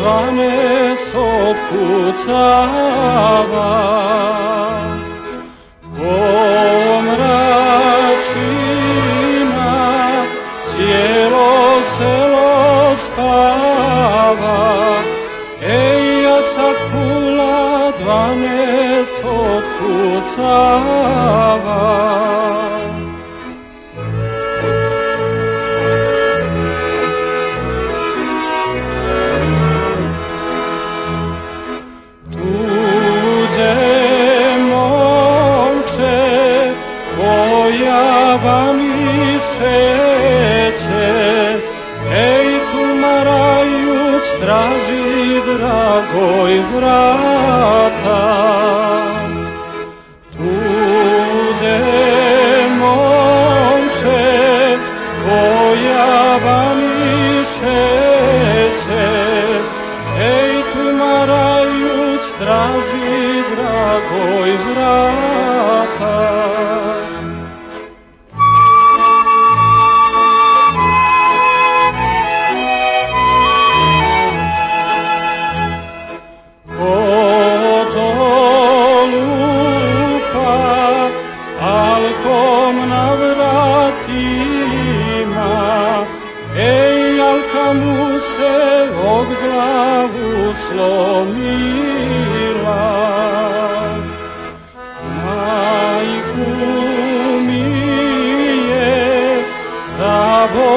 12 kucava. Pomračina, cijelo selo spava. Ej, ja sad kula 12 kucava. Pojavami šeće, ej, tumarajuć traži dragoj vrata. Tuđe momče, pojavami šeće, ej, tumarajuć traži dragoj vrata. Alkom na vratima, ej, alka mu se od glavu slomila. Majku mi je zaboravila,